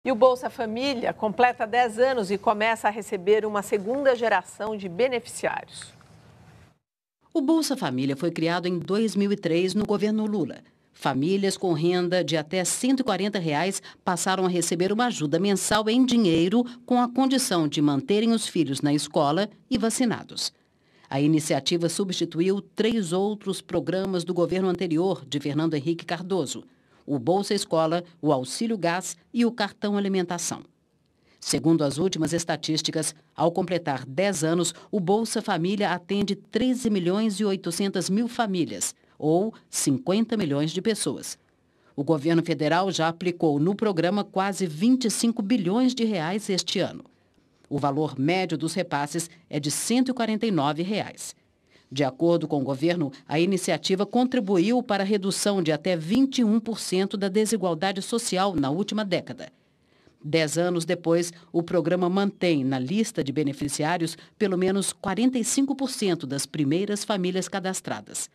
E o Bolsa Família completa 10 anos e começa a receber uma segunda geração de beneficiários. O Bolsa Família foi criado em 2003 no governo Lula. Famílias com renda de até R$ 140 passaram a receber uma ajuda mensal em dinheiro com a condição de manterem os filhos na escola e vacinados. A iniciativa substituiu 3 outros programas do governo anterior, de Fernando Henrique Cardoso: o Bolsa Escola, o Auxílio Gás e o Cartão Alimentação. Segundo as últimas estatísticas, ao completar 10 anos, o Bolsa Família atende 13.800.000 famílias, ou 50 milhões de pessoas. O governo federal já aplicou no programa quase 25 bilhões de reais este ano. O valor médio dos repasses é de R$ 149. De acordo com o governo, a iniciativa contribuiu para a redução de até 21% da desigualdade social na última década. 10 anos depois, o programa mantém na lista de beneficiários pelo menos 45% das primeiras famílias cadastradas.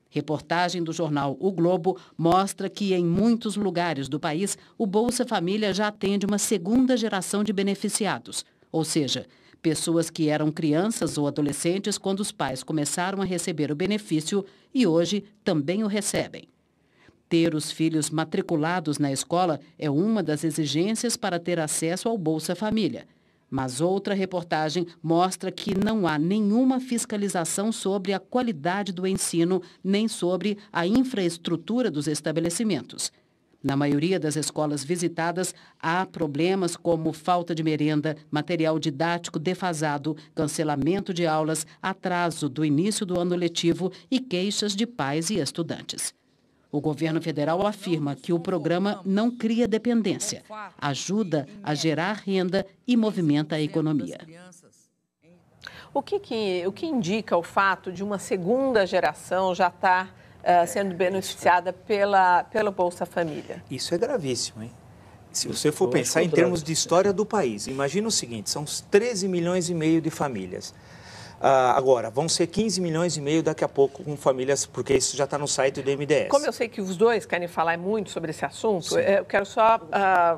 Reportagem do jornal O Globo mostra que em muitos lugares do país o Bolsa Família já atende uma segunda geração de beneficiados, ou seja, pessoas que eram crianças ou adolescentes quando os pais começaram a receber o benefício e hoje também o recebem. Ter os filhos matriculados na escola é uma das exigências para ter acesso ao Bolsa Família. Mas outra reportagem mostra que não há nenhuma fiscalização sobre a qualidade do ensino, nem sobre a infraestrutura dos estabelecimentos. Na maioria das escolas visitadas, há problemas como falta de merenda, material didático defasado, cancelamento de aulas, atraso do início do ano letivo e queixas de pais e estudantes. O governo federal afirma que o programa não cria dependência, ajuda a gerar renda e movimenta a economia. O que indica o fato de uma segunda geração já estar sendo beneficiada pelo Bolsa Família? Isso é gravíssimo, hein? Se você for pensar em termos de história do país, imagina o seguinte: são 13 milhões e meio de famílias. Agora, vão ser 15 milhões e meio daqui a pouco com famílias, porque isso já está no site do MDS. Como eu sei que os dois querem falar muito sobre esse assunto, eu quero só,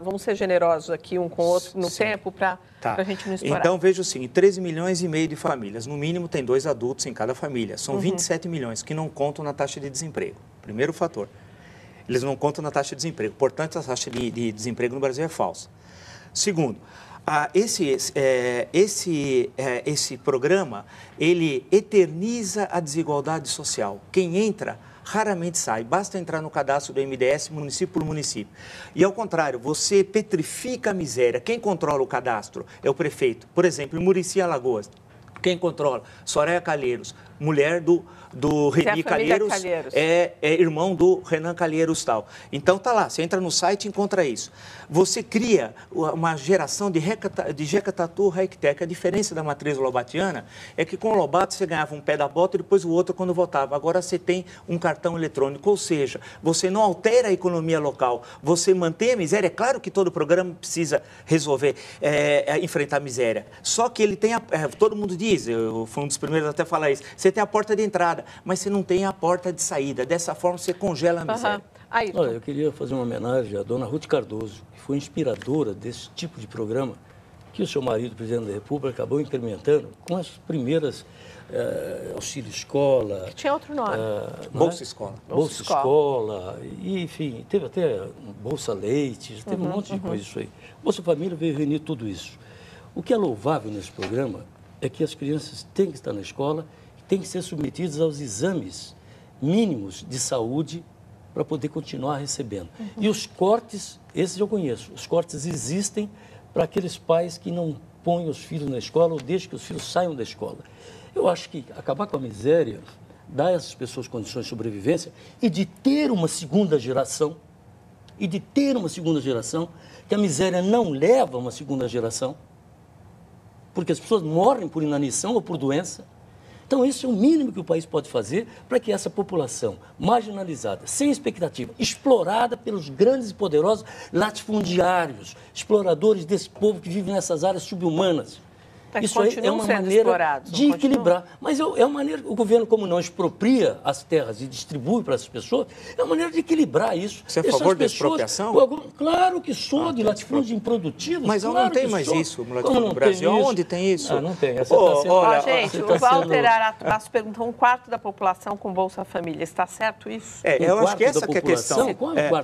vamos ser generosos aqui um com o outro no tempo para a gente não estourar. Então, veja o seguinte, 13 milhões e meio de famílias, no mínimo tem 2 adultos em cada família. São 27 milhões que não contam na taxa de desemprego. Primeiro fator, eles não contam na taxa de desemprego. Portanto, a taxa de desemprego no Brasil é falsa. Segundo, esse programa, ele eterniza a desigualdade social. Quem entra raramente sai, basta entrar no cadastro do MDS município por município. E ao contrário, você petrifica a miséria. Quem controla o cadastro é o prefeito. Por exemplo, em Murici, Alagoas, quem controla? Soraya Calheiros, mulher do Reni Calheiros, é irmão do Renan Calheiros tal. Então tá lá, você entra no site e encontra isso. Você cria uma geração de Jeca Tatu, Rectec. A diferença da matriz lobatiana é que com o Lobato você ganhava um pé da bota e depois o outro quando votava. Agora você tem um cartão eletrônico, ou seja, você não altera a economia local, você mantém a miséria. É claro que todo programa precisa resolver, enfrentar a miséria. Só que ele tem, todo mundo diz, eu fui um dos primeiros até a falar isso, você tem a porta de entrada, mas você não tem a porta de saída. Dessa forma, você congela a miséria. Olha, eu queria fazer uma homenagem à dona Ruth Cardoso, que foi inspiradora desse tipo de programa que o seu marido, presidente da República, acabou implementando com as primeiras auxílio escola. Que tinha outro nome. Bolsa Escola. Bolsa Escola. E, enfim, teve até Bolsa Leite, teve um monte de coisa isso aí. Bolsa Família veio reunir tudo isso. O que é louvável nesse programa é que as crianças têm que estar na escola, têm que ser submetidas aos exames mínimos de saúde para poder continuar recebendo. E os cortes, esses eu conheço, os cortes existem para aqueles pais que não põem os filhos na escola ou deixam que os filhos saiam da escola. Eu acho que acabar com a miséria, dar a essas pessoas condições de sobrevivência e de ter uma segunda geração, que a miséria não leva a uma segunda geração, porque as pessoas morrem por inanição ou por doença. Então, isso é o mínimo que o país pode fazer para que essa população marginalizada, sem expectativa, explorada pelos grandes e poderosos latifundiários, exploradores desse povo que vive nessas áreas subhumanas. Isso aí é uma maneira de equilibrar. Mas é uma maneira, o governo, como não expropria as terras e distribui para as pessoas, é uma maneira de equilibrar isso. Você é a favor da expropriação? Claro que sou, de latifúndios improdutivos. Mas claro não tem mais isso no latifúndio no Brasil. Onde tem isso? Não tem. Gente, o Walter Araço perguntou: 1/4 da população com Bolsa Família. Está certo isso? Eu acho que essa que é a questão.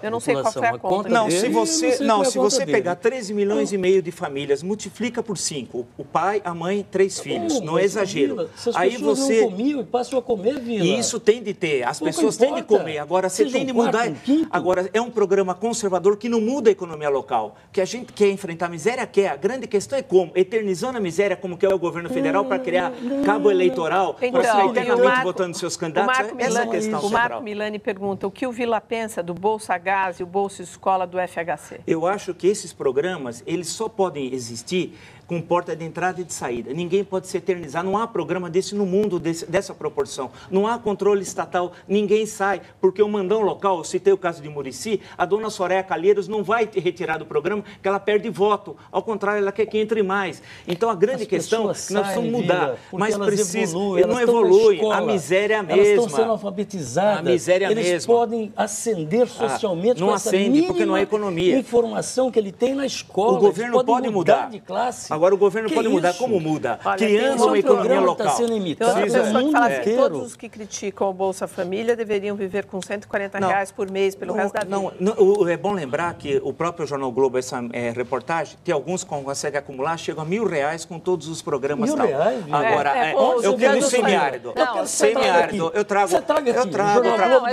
Eu não sei qual foi a conta. Não, se você pegar 13 milhões e meio de famílias, multiplica por 5. O pai, a mãe, 3 filhos. Não é exagero. Vila, se as pessoas não comiam e passam a comer, Vila. E isso tem de ter. As pessoas têm de comer. Agora, você tem de mudar. Agora, é um programa conservador que não muda a economia local. Que a gente quer enfrentar a miséria, quer. A grande questão é como? Eternizando a miséria, como que é o governo federal, para criar cabo eleitoral, para ficar eternamente votando seus candidatos. Essa é a questão central. O Marco Milani pergunta: o que o Vila pensa do Bolsa Gás e o Bolsa Escola do FHC? Eu acho que esses programas, eles só podem existir com porta de entrada e de saída. Ninguém pode se eternizar. Não há programa desse no mundo dessa proporção. Não há controle estatal. Ninguém sai. Porque o mandão local, eu citei o caso de Murici, a dona Soraya Calheiros não vai retirar do programa que ela perde voto. Ao contrário, ela quer que entre mais. Então, a grande questão é que nós precisamos mudar. Mas precisa. Não evolui. A miséria é a mesma. Elas estão sendo alfabetizadas. A miséria é a mesma. Eles podem ascender socialmente não com essa acende, porque não é economia. Informação que ele tem na escola. O governo pode mudar de classe. Agora o governo pode mudar. Como muda? Criando uma economia local. Está sendo imitado que todos os que criticam o Bolsa Família deveriam viver com R$140 por mês pelo resto da vida. É bom lembrar que o próprio Jornal Globo, essa reportagem, tem alguns que conseguem acumular, chegam a R$1.000 com todos os programas. R$1.000? Agora, eu quero um semiárido. Semiárido. Eu trago.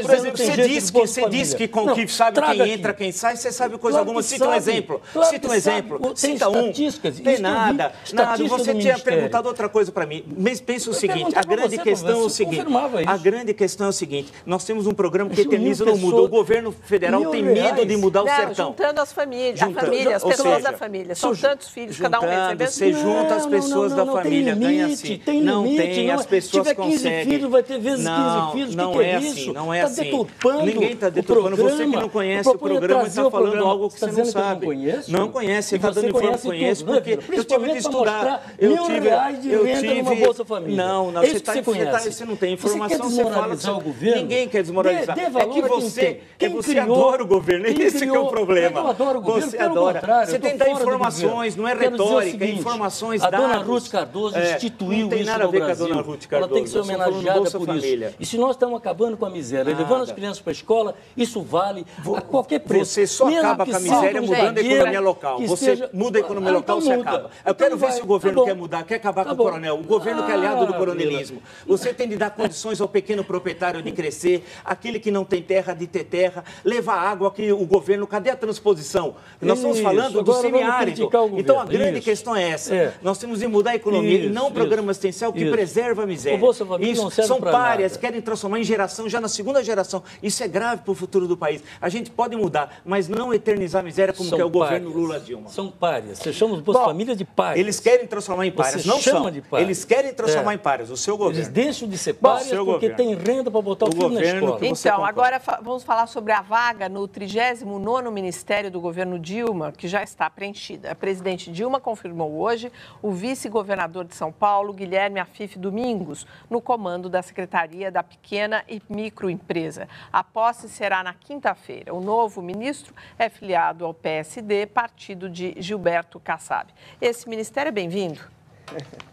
Por exemplo, você diz que sabe quem entra, quem sai, você sabe coisa alguma. Cita um exemplo. Cita um. Tem nada. Você tinha perguntado outra coisa para mim. Mas pensa o seguinte, a grande questão é o seguinte, nós temos um programa que eterniza no mundo. O governo federal tem medo de mudar o sertão. Juntando as famílias, as pessoas da família. São tantos filhos, cada um recebendo. Você junta as pessoas da família, ganha assim. Não tem, as pessoas conseguem. Se tiver 15 filhos, vai ter vezes 15 filhos. Não é assim, não é assim. Ninguém está deturpando. Você que não conhece o programa está falando algo que você não sabe. Não conhece, você está dando informação. Conhece porque eu tive de estudar. R$1.000 de renda numa Bolsa Família. Não, você não tem informação, você fala. O governo? Ninguém quer desmoralizar. É que você adora o governo, esse que é o problema. Eu adoro o governo, você adora. Você tem que dar informações, não é retórica, é informações, dados. A dona Ruth Cardoso instituiu isso no Brasil. Ela tem que ser homenageada por isso. E se nós estamos acabando com a miséria, levando as crianças para a escola, isso vale a qualquer preço. Você só acaba com a miséria mudando a economia local. Você muda a economia local, você acaba. Eu quero ver se o governo quer mudar, quer acabar com o coronel. O governo que é aliado do coronelismo. Você tem de dar condições ao pequeno proprietário de crescer, aquele que não tem terra de ter terra, levar água que o governo, cadê a transposição? Nós estamos falando do semiárido. Então a grande questão é essa. Nós temos de mudar a economia e não um programa assistencial que preserva a miséria. Isso são párias, querem transformar em geração, já na segunda geração. Isso é grave para o futuro do país. A gente pode mudar, mas não eternizar a miséria como que é o governo Lula-Dilma. São párias. Você chama os Bolsa Família de párias. Eles querem transformar em párias, não são. Eles querem transformar em párias, o seu governo. Eles deixam de ser párias porque tem renda para botar o filho na escola. Então, agora vamos falar sobre a vaga no 39º Ministério do governo Dilma, que já está preenchida. A presidente Dilma confirmou hoje o vice-governador de São Paulo, Guilherme Afif Domingos, no comando da Secretaria da Pequena e Microempresa. A posse será na quinta-feira. O novo ministro é filiado ao PSD, partido de Gilberto Kassab. Esse ministério é bem-vindo?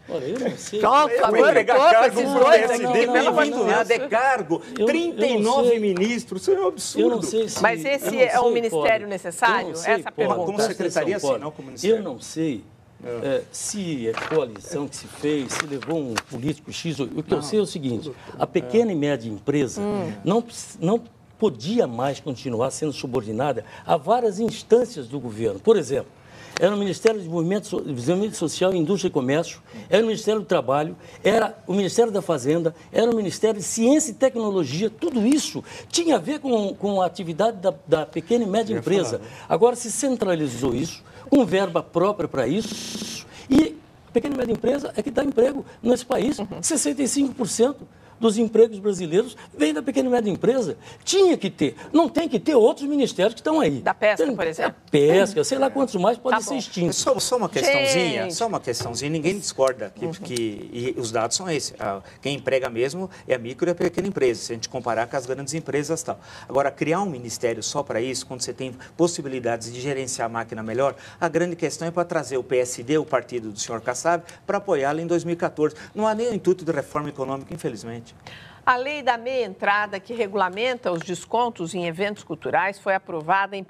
Olha, eu não sei. Cargo para o PSD, pelo amor de Deus, é cargo. 39 ministros, isso é um absurdo. Eu não sei se, mas esse é um ministério necessário? Essa pergunta. Como secretaria, sim, não como ministério. Eu não sei se é coalição que se fez, se levou um político X. O que eu sei é o seguinte, a pequena e média empresa não podia mais continuar sendo subordinada a várias instâncias do governo. Por exemplo, era o Ministério de Desenvolvimento Social, Indústria e Comércio, era o Ministério do Trabalho, era o Ministério da Fazenda, era o Ministério de Ciência e Tecnologia, tudo isso tinha a ver com a atividade da pequena e média empresa. Agora se centralizou isso, com verba própria para isso, e a pequena e média empresa é que dá emprego nesse país. 65% dos empregos brasileiros vem da pequena e média empresa. Tinha que ter. Não tem que ter outros ministérios que estão aí. Da pesca, por exemplo? Pesca, sei lá quantos mais podem ser extintos. Só uma questãozinha, ninguém discorda que os dados são esses. Quem emprega mesmo é a micro e a pequena empresa, se a gente comparar com as grandes empresas e tal. Agora, criar um ministério só para isso, quando você tem possibilidades de gerenciar a máquina melhor, a grande questão é para trazer o PSD, o partido do senhor Kassab, para apoiá-lo em 2014. Não há nem o intuito de reforma econômica, infelizmente. A lei da meia entrada, que regulamenta os descontos em eventos culturais, foi aprovada em